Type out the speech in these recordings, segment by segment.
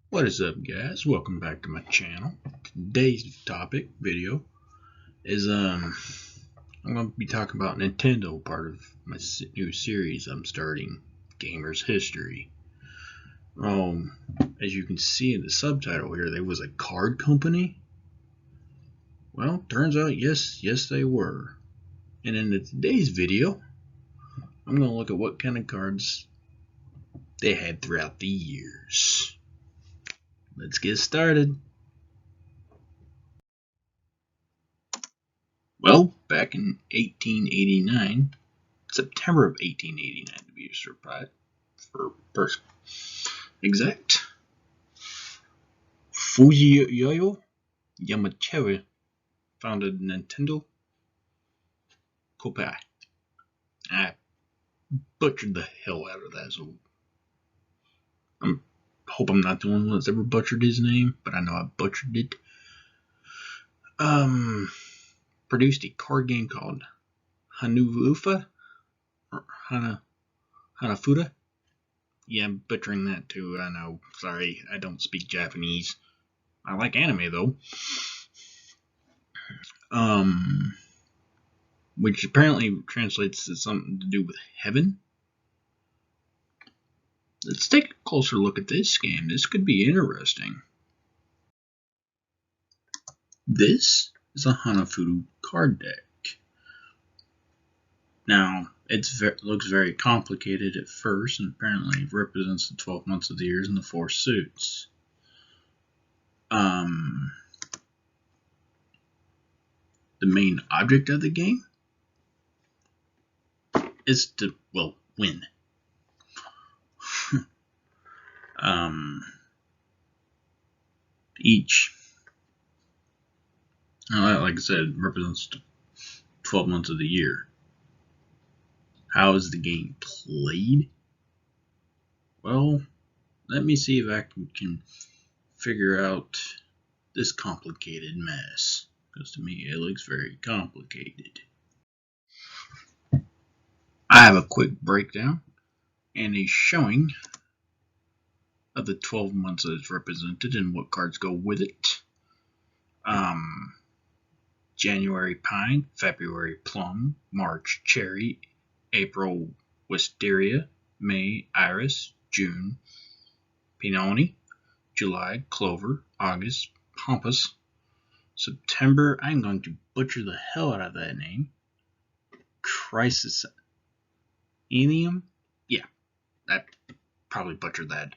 What is up, guys? Welcome back to my channel. Today's topic video is I'm going to be talking about Nintendo, part of my new series I'm starting, Gamers History. As you can see in the subtitle here, they was a card company. Well, turns out yes they were. And in today's video, I'm going to look at what kind of cards they had throughout the years. Let's get started. Well, back in 1889, September of 1889 to be exact, Fujioyo Yamauchi founded Nintendo Kopai. I butchered the hell out of that, so I hope I'm not the only one that's ever butchered his name, but I know I butchered it. Produced a card game called Hanufuda or Hanafuda. Yeah, I'm butchering that too, I know. Sorry, I don't speak Japanese. I like anime though. Which apparently translates to something to do with heaven. Let's take a closer look at this game. This could be interesting. This is a Hanafuda card deck. Now, it looks very complicated at first, and apparently it represents the 12 months of the year and the 4 suits. The main object of the game is to, well, win. Each, like I said, represents 12 months of the year. How is the game played? Well, let me see if I can figure out this complicated mess, because to me it looks very complicated. I have a quick breakdown and a showing of the 12 months that it's represented and what cards go with it. January pine, February plum, March cherry, April wisteria, May iris, June peony, July clover, August pampas, September, I'm going to butcher the hell out of that name, Chrysanthemum. Yeah, I probably butchered that.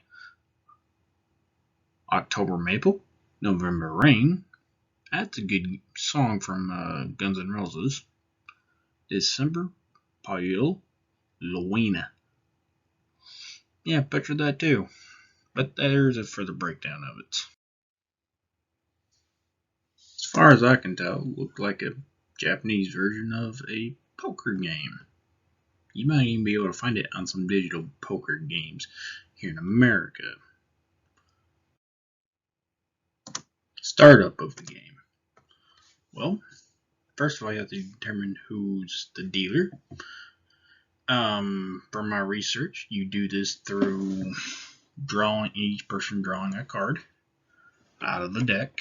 October maple, November rain. That's a good song from Guns N' Roses. December Paul Lowena. Yeah, butchered that too. But there's a further breakdown of it. As far as I can tell, it looked like a Japanese version of a poker game. You might even be able to find it on some digital poker games here in America. Startup of the game. Well, first of all, you have to determine who's the dealer. For my research, you do this through each person drawing a card out of the deck.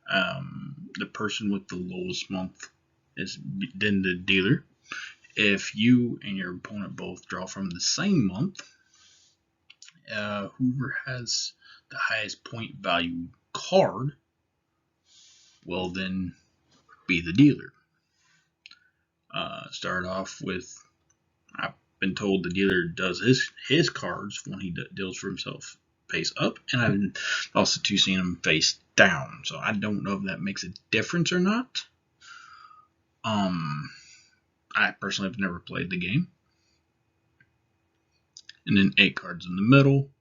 The person with the lowest month is then the dealer. If you and your opponent both draw from the same month, whoever has the highest point value card will then be the dealer. Start off with, I've been told the dealer does his cards when he deals for himself face up, and I've also seen him face down. So I don't know if that makes a difference or not. I personally have never played the game. And then 8 cards in the middle,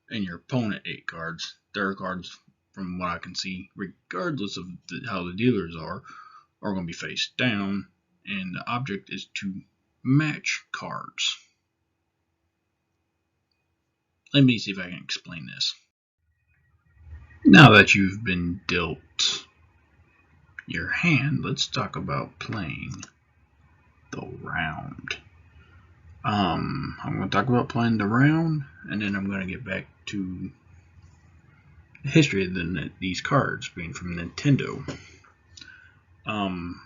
and your opponent 8 cards. Their cards, from what I can see, regardless of how the dealers are going to be face down, and the object is to match cards. Let me see if I can explain this. Now that you've been dealt your hand, let's talk about playing the round. I'm going to talk about playing the round, and then I'm going to get back to history of these cards being from Nintendo.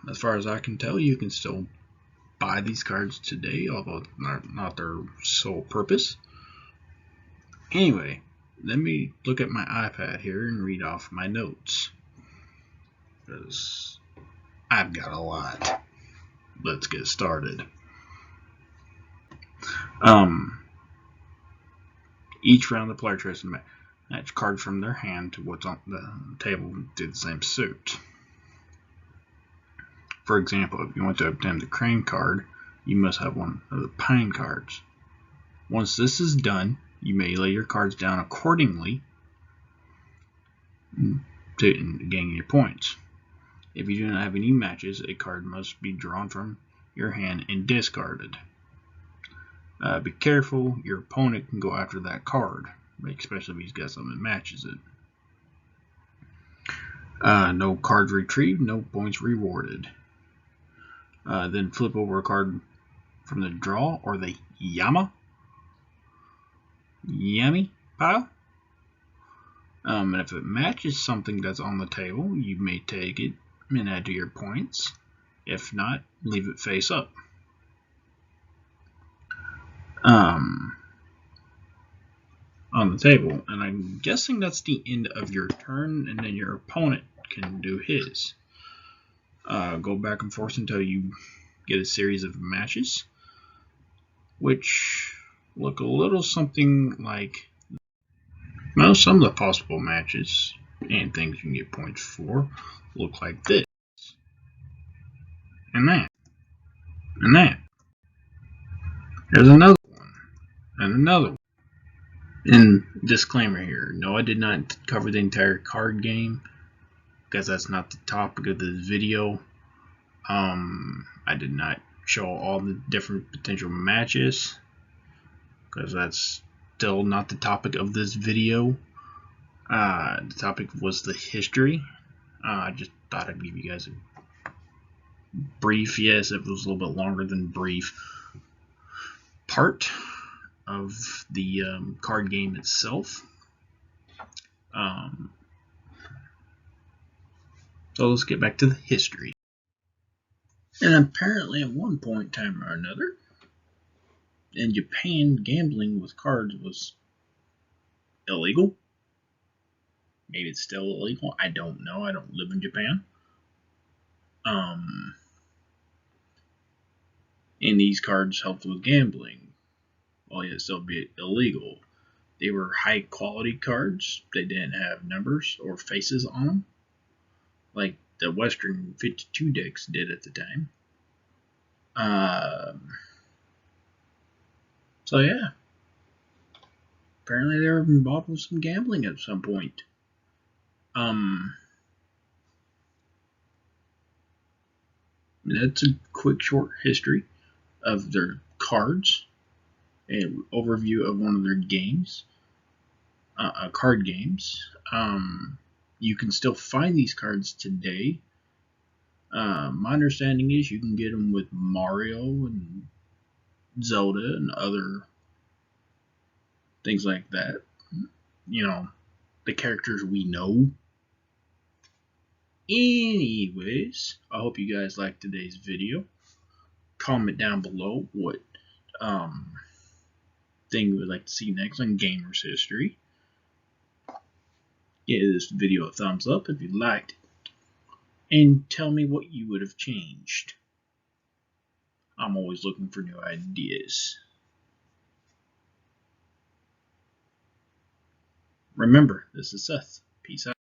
As far as I can tell, you can still buy these cards today, although not their sole purpose. Anyway, let me look at my iPad here and read off my notes, because I've got a lot. Let's get started. Each round the player tries to match cards from their hand to what's on the table to the same suit. For example, if you want to obtain the crane card, you must have one of the pine cards. Once this is done, you may lay your cards down accordingly to gain your points. If you do not have any matches, a card must be drawn from your hand and discarded. Be careful, your opponent can go after that card, especially if he's got something that matches it. No cards retrieved, no points rewarded. Then flip over a card from the draw or the yummy pile. And if it matches something that's on the table, you may take it and add to your points. If not, leave it face up. On the table, and I'm guessing that's the end of your turn, and then your opponent can do his. Go back and forth until you get a series of matches, which look a little something like, well, some of the possible matches and things you can get points for look like this, and that, and that. There's another one, and another one. And disclaimer here, no, I did not cover the entire card game, because that's not the topic of this video. I did not show all the different potential matches, because that's still not the topic of this video. The topic was the history. I just thought I'd give you guys a brief, yes, it was a little bit longer than brief, part of the card game itself. So let's get back to the history. And apparently at one point in time or another, in Japan, gambling with cards was illegal. Maybe it's still illegal. I don't know. I don't live in Japan. And these cards helped with gambling. Well, yet still be illegal. They were high quality cards. They didn't have numbers or faces on them, like the Western 52 decks did at the time. So yeah, apparently they were involved with some gambling at some point. That's a quick short history of their cards, an overview of one of their games, card games. You can still find these cards today. My understanding is you can get them with Mario and Zelda and other things like that. You know, the characters we know. Anyways, I hope you guys liked today's video. Comment down below what thing you would like to see next on Gamers History. Give this video a thumbs up if you liked it, and tell me what you would have changed. I'm always looking for new ideas. Remember, this is Seth. Peace out.